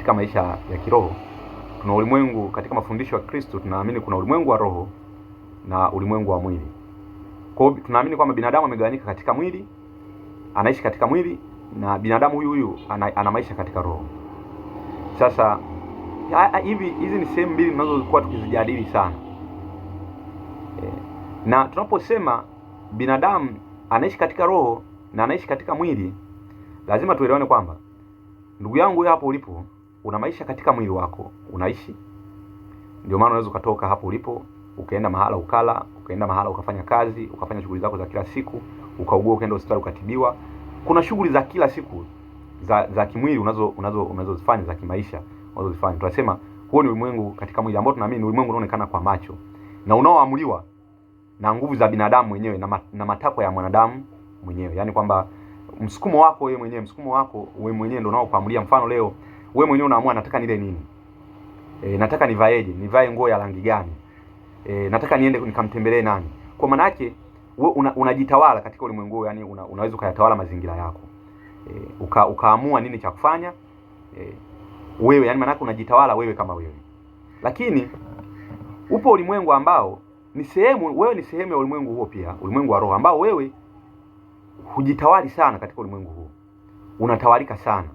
katika maisha ya kiroho. Tuna ulimwengu katika mafundisho ya Kristo, tunaamini kuna ulimwengu wa roho na ulimwengu wa mwili. Kwa hiyo tunaamini kwamba binadamu amegawanyika katika mwili, anaishi katika mwili, na binadamu huyu ana maisha katika roho. Sasa hizi ni sehemu mbili tunazokuwa tukizijadili sana. Na tunaposema binadamu anaishi katika roho na anaishi katika mwili, lazima tuelewane kwamba, ndugu yangu, hapo ulipo una maisha katika mwili wako, unaishi. Ndio maana unaweza ukatoka hapo ulipo ukaenda mahala ukala, ukaenda mahala ukafanya kazi, ukafanya shughuli zako za kila siku, ukaugua ukaenda hospitali ukatibiwa. Kuna shughuli za kila siku za kimwili unazozifanya, za kimaisha unazozifanya. Tunasema huo ni ulimwengu katika mwili, ambao tunaamini ulimwengu unaonekana kwa macho na unaoamuliwa na nguvu za binadamu mwenyewe na matakwa ya mwanadamu mwenyewe. Yaani kwamba msukumo wako wewe mwenyewe ndio unaokuamulia. Mfano leo wewe mwenyewe unaamua, nataka nile nini? Nataka nivaeje? Nivae nguo ya rangi gani? Nataka niende nikamtembelee nani? Kwa maana yake wewe unajitawala katika ulimwengu, yani unaweza ukayatawala mazingira yako. Ukaamua nini cha kufanya wewe, yani maana yake unajitawala wewe kama wewe. Lakini upo ulimwengu ambao ni wewe ni sehemu ya ulimwengu huo pia, ulimwengu wa roho, ambao wewe hujitawali sana katika ulimwengu huo. Unatawalika sana.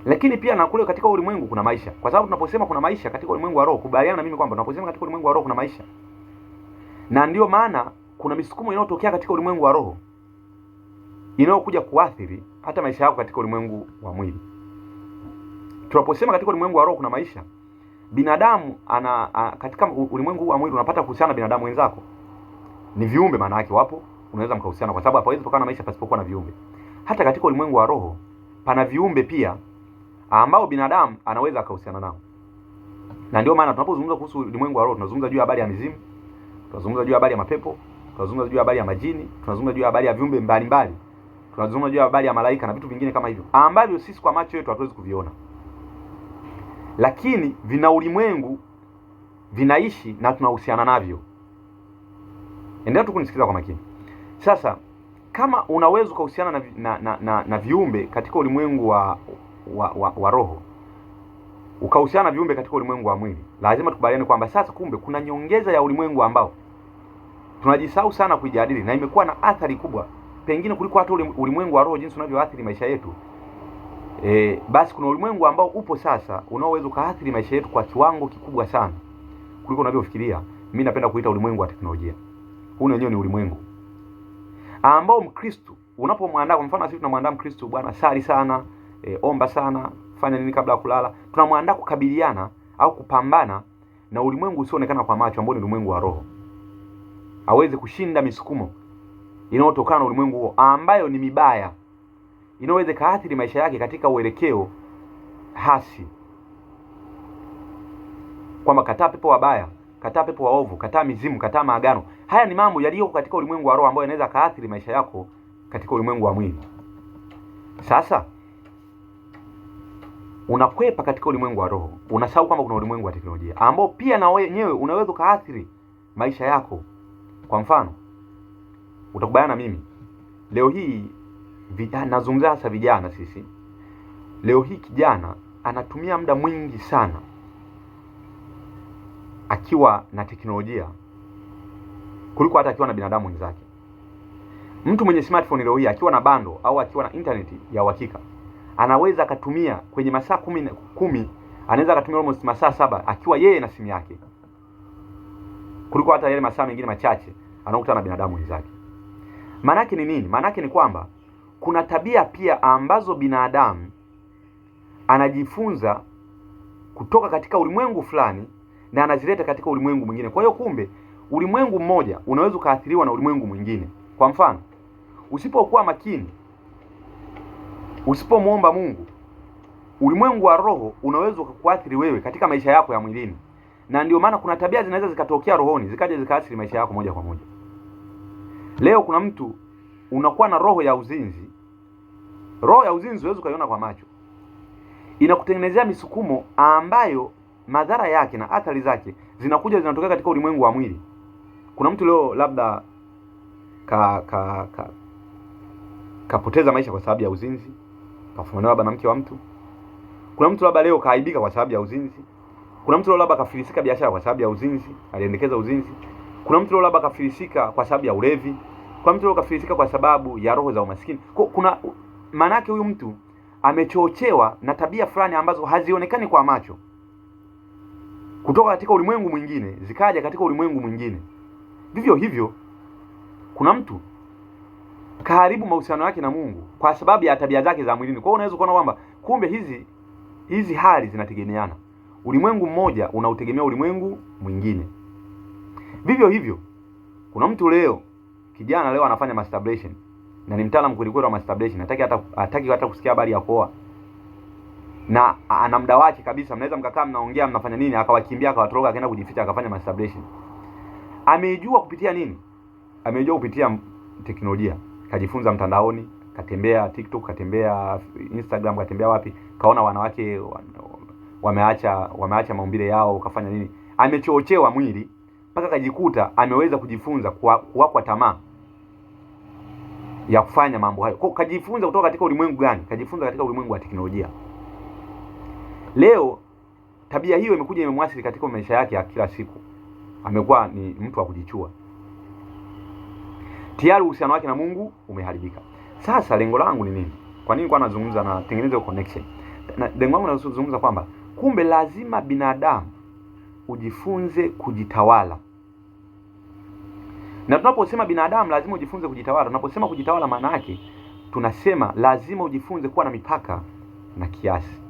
Lakini pia na kule katika ulimwengu kuna maisha. Kwa sababu tunaposema kuna maisha katika ulimwengu wa roho, kubaliana na mimi kwamba tunaposema katika ulimwengu wa roho kuna maisha. Na ndio maana kuna misukumo inayotokea katika ulimwengu wa roho inayokuja kuathiri hata maisha yako katika ulimwengu wa mwili. Tunaposema katika ulimwengu wa roho kuna maisha, binadamu katika ulimwengu wa mwili unapata kuhusiana na binadamu wenzako. Ni viumbe, maana yake wapo, unaweza mkahusiana, kwa sababu hapawezi kuwa na maisha pasipokuwa na viumbe. Hata katika ulimwengu wa roho pana viumbe pia ambao binadamu anaweza akahusiana nao. Na ndio maana tunapozungumza kuhusu ulimwengu wa roho, tunazungumza juu ya habari ya mizimu, tunazungumza juu ya habari ya mapepo, tunazungumza juu ya habari ya majini, tunazungumza juu ya habari ya viumbe mbalimbali, tunazungumza juu ya habari ya malaika na vitu vingine kama hivyo, ambavyo sisi kwa macho yetu hatuwezi kuviona, lakini vina ulimwengu, vinaishi na tunahusiana navyo. Endelea tu kunisikiza kwa makini. Sasa kama unaweza kuhusiana na viumbe katika ulimwengu wa roho, ukahusiana na viumbe katika ulimwengu wa mwili, lazima tukubaliane kwamba sasa kumbe kuna nyongeza ya ulimwengu ambao tunajisahau sana kuijadili, na imekuwa na athari kubwa pengine kuliko hata ulimwengu wa roho jinsi unavyoathiri maisha yetu. Basi kuna ulimwengu ambao upo sasa unaoweza kuathiri maisha yetu kwa kiwango kikubwa sana kuliko unavyofikiria. Mimi napenda kuita ulimwengu wa teknolojia. Huu wenyewe ni ulimwengu ambao Mkristo unapomwandaa, kwa mfano sisi tunamwandaa Mkristo, bwana sali sana, omba sana, fanya nini kabla ya kulala, tunamwandaa kukabiliana au kupambana na ulimwengu usioonekana kwa macho, ambao ni ulimwengu wa roho, aweze kushinda misukumo inayotokana na ulimwengu huo ambayo ni mibaya, inaweza kaathiri maisha yake katika uelekeo hasi. Kwamba kataa pepo wabaya, kataa pepo waovu, kataa mizimu, kataa maagano. Haya ni mambo yaliyo katika ulimwengu wa roho ambayo yanaweza kaathiri maisha yako katika ulimwengu wa mwili. Sasa unakwepa katika ulimwengu wa roho, unasahau kwamba kuna ulimwengu wa teknolojia ambao pia na wenyewe unaweza kaathiri maisha yako. Kwa mfano, utakubaliana na mimi leo hii, nazungumza hasa vijana sisi. Leo hii kijana anatumia muda mwingi sana akiwa na teknolojia kuliko hata akiwa na binadamu wenzake. Mtu mwenye smartphone leo hii akiwa na bando au akiwa na internet ya uhakika, anaweza akatumia kwenye masaa 10, anaweza akatumia almost masaa 7 akiwa yeye na simu yake, kuliko hata yale masaa mengine machache anakutana na binadamu wenzake. Maana yake ni nini? Maana yake ni kwamba kuna tabia pia ambazo binadamu anajifunza kutoka katika ulimwengu fulani na anazileta katika ulimwengu mwingine. Kwa hiyo kumbe ulimwengu mmoja unaweza ukaathiriwa na ulimwengu mwingine. Kwa mfano, usipokuwa makini, usipomwomba Mungu, ulimwengu wa roho unaweza kukuathiri wewe katika maisha yako ya mwilini. Na ndio maana kuna tabia zinaweza zikatokea rohoni zikaja zikaathiri maisha yako moja kwa moja. Leo kuna mtu unakuwa na roho ya uzinzi. Roho ya uzinzi huwezi ukaiona kwa macho, inakutengenezea misukumo ambayo madhara yake na athari zake zinatokea katika ulimwengu wa mwili. Kuna mtu leo labda kapoteza maisha kwa sababu ya uzinzi, kafumaniwa baba na mke wa mtu. Kuna mtu labda leo kaaibika kwa sababu ya uzinzi. Kuna mtu leo labda kafilisika biashara kwa sababu ya uzinzi, aliendekeza uzinzi. Kuna mtu leo labda kafilisika kwa sababu ya ulevi. Kuna mtu leo kafilisika kwa sababu ya roho za umaskini. Kuna maana yake huyu mtu amechochewa na tabia fulani ambazo hazionekani kwa macho, kutoka katika ulimwengu mwingine zikaja katika ulimwengu mwingine. Vivyo hivyo, kuna mtu kaharibu mahusiano yake na Mungu kwa sababu ya tabia zake za mwilini. Kwa hiyo unaweza kuona kwamba kumbe hizi hali zinategemeana. Ulimwengu mmoja unautegemea ulimwengu mwingine. Vivyo hivyo, kuna mtu leo, kijana leo anafanya masturbation na ni mtaalamu kweli kweli wa masturbation, hataki hata kusikia habari ya kuoa. Na ana muda wake kabisa, mnaweza mkakaa mnaongea mnafanya nini, akawakimbia akawatoroka akaenda kujificha akafanya masturbation. Ameijua kupitia nini? Ameijua kupitia teknolojia. Kajifunza mtandaoni, katembea TikTok, katembea Instagram, katembea wapi, kaona wanawake wameacha maumbile yao, kafanya nini? Amechochewa mwili mpaka kajikuta ameweza kujifunza kwa tamaa ya kufanya mambo hayo. Kwa kajifunza kutoka katika ulimwengu gani? Kajifunza katika ulimwengu wa teknolojia. Leo tabia hiyo imekuja imemwasili katika maisha yake ya kila siku. Amekuwa ni mtu wa kujichua. Tayari uhusiano wake na Mungu umeharibika. Sasa lengo langu ni nini? Kwa nini kwa nazungumza na tengeneza connection? Na lengo langu nazungumza kwamba kumbe lazima binadamu ujifunze kujitawala. Na tunaposema binadamu lazima ujifunze kujitawala, tunaposema kujitawala maana yake tunasema lazima ujifunze kuwa na mipaka na kiasi.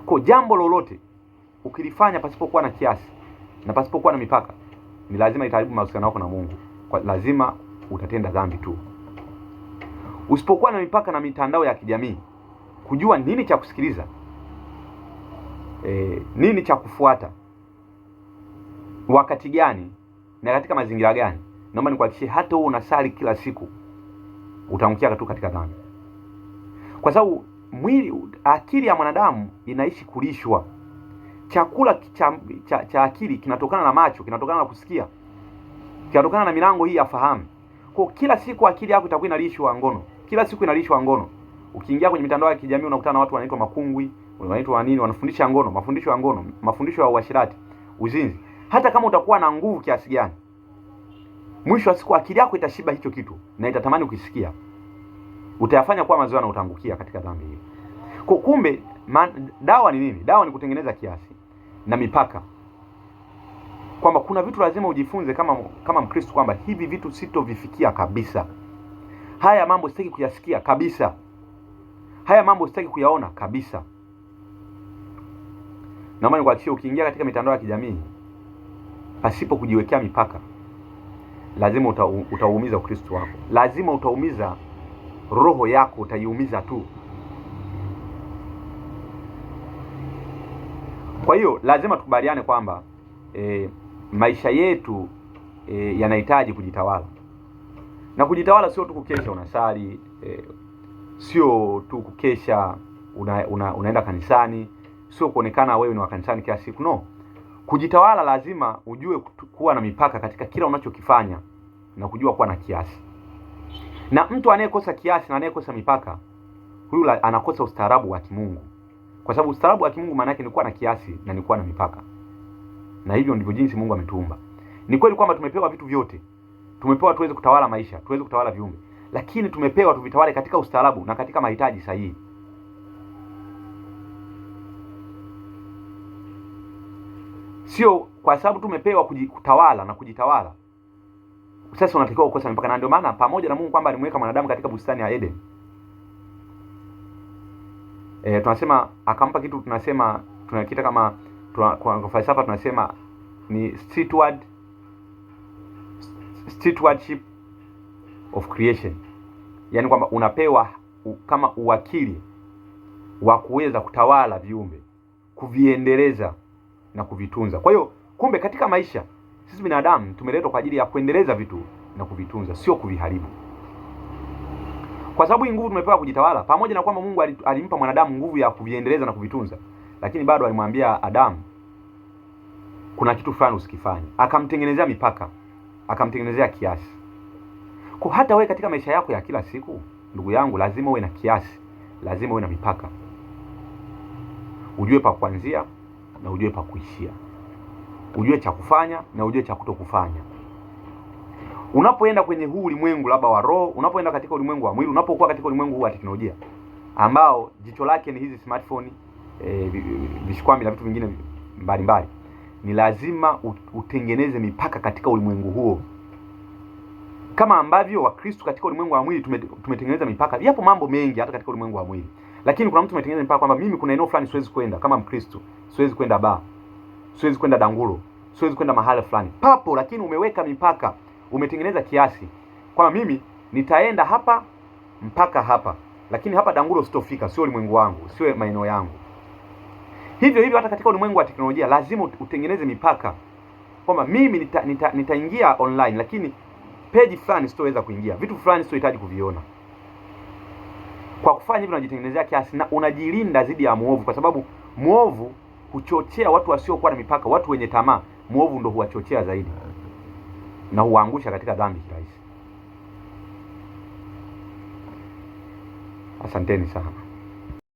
Kwa jambo lolote ukilifanya pasipokuwa na kiasi na pasipokuwa na mipaka, ni lazima itaharibu mahusiano yako na Mungu. Kwa lazima utatenda dhambi tu. Usipokuwa na mipaka na mitandao ya kijamii, kujua nini cha kusikiliza, nini cha kufuata, wakati gani na katika mazingira gani, naomba nikuhakikishie hata wewe unasali kila siku utaangukia tu katika dhambi. Kwa sababu akili ya mwanadamu inaishi kulishwa. Chakula cha akili kinatokana na macho, kinatokana na kusikia, kinatokana na milango hii ya fahamu. Kwa kila siku akili yako itakuwa inalishwa ngono. Kila siku inalishwa ngono. Ukiingia kwenye mitandao ya kijamii unakutana na watu wanaitwa makungwi, wanaitwa nini, wanafundisha ngono, mafundisho ya ngono, mafundisho ya uasherati, uzinzi. Hata kama utakuwa na nguvu kiasi gani, mwisho wa siku akili yako itashiba hicho kitu na itatamani ukisikia. Utayafanya kuwa mazoea na utaangukia katika dhambi hii. Kwa kumbe dawa ni nini? Dawa ni kutengeneza kiasi na mipaka. Kwamba kuna vitu lazima ujifunze kama Mkristo kwamba hivi vitu sitovifikia kabisa. Haya mambo sitaki kuyasikia kabisa. Haya mambo sitaki kuyaona kabisa. Naomba nikuhakikishie ukiingia katika mitandao ya kijamii pasipo kujiwekea mipaka, lazima utauumiza Ukristo wako. Lazima utaumiza roho yako, utaiumiza tu. Kwa hiyo lazima tukubaliane kwamba maisha yetu yanahitaji kujitawala. Na kujitawala sio tu kukesha unasali, sio tu kukesha unaenda kanisani, sio kuonekana wewe ni wa kanisani kila siku. No. Kujitawala lazima ujue kuwa na mipaka katika kila unachokifanya na kujua kuwa na kiasi. Na mtu anayekosa kiasi na anayekosa mipaka, huyu anakosa ustaarabu wa kimungu. Kwa sababu ustaarabu wa kimungu maana yake ni kuwa na kiasi na ni kuwa na mipaka. Na hivyo ndivyo jinsi Mungu ametuumba. Ni kweli kwamba tumepewa vitu vyote. Tumepewa tuweze kutawala maisha, tuweze kutawala viumbe. Lakini tumepewa tuvitawale katika ustaarabu na katika mahitaji sahihi. Sio kwa sababu tumepewa kutawala na kujitawala sasa unatakiwa kukosa mipaka. Na ndio maana pamoja na Mungu kwamba alimweka mwanadamu katika bustani ya Eden, tunasema akampa kitu, tunasema tunakita kama kwa falsafa tunasema ni stewardship of creation. Yaani kwamba unapewa kama uwakili wa kuweza kutawala viumbe, kuviendeleza na kuvitunza. Kwa hiyo kumbe katika maisha sisi binadamu tumeletwa kwa ajili ya kuendeleza vitu na kuvitunza, sio kuviharibu. Kwa sababu hii nguvu tumepewa kujitawala, pamoja na kwamba Mungu alimpa mwanadamu nguvu ya kuviendeleza na kuvitunza, lakini bado alimwambia Adamu kuna kitu fulani usikifanye. Akamtengenezea mipaka, akamtengenezea kiasi. Kwa hata wewe katika maisha yako ya kila siku, ndugu yangu, lazima uwe na kiasi, lazima uwe na mipaka. ujue pa kuanzia na ujue pa kuishia, ujue cha kufanya na ujue cha kutokufanya. Unapoenda kwenye huu ulimwengu labda wa roho, unapoenda katika ulimwengu wa mwili, unapokuwa katika ulimwengu huu wa teknolojia ambao jicho lake ni hizi smartphone, vishikwambi na vitu vingine mbalimbali, ni lazima utengeneze mipaka katika ulimwengu huo, kama ambavyo Wakristo katika ulimwengu wa mwili tumetengeneza mipaka. Yapo mambo mengi hata katika ulimwengu wa mwili, lakini kuna mtu umetengeneza mipaka kwamba mimi kuna eneo fulani siwezi kwenda kama Mkristo, siwezi kwenda bar, siwezi kwenda dangulo, siwezi kwenda mahali fulani papo, lakini umeweka mipaka, umetengeneza kiasi kwamba mimi nitaenda hapa mpaka hapa, lakini hapa dangulo sitofika, sio ulimwengu wangu, sio maeneo yangu. Hivyo hivyo hata katika ulimwengu wa teknolojia lazima utengeneze mipaka kwamba mimi nitaingia online, lakini page fulani sitoweza kuingia, vitu fulani sitohitaji kuviona. Kwa kufanya hivyo unajitengenezea kiasi na unajilinda dhidi ya muovu, kwa sababu muovu huchochea watu wasiokuwa na mipaka, watu wenye tamaa. Muovu ndo huwachochea zaidi na huwaangusha katika dhambi kirahisi. Asanteni sana.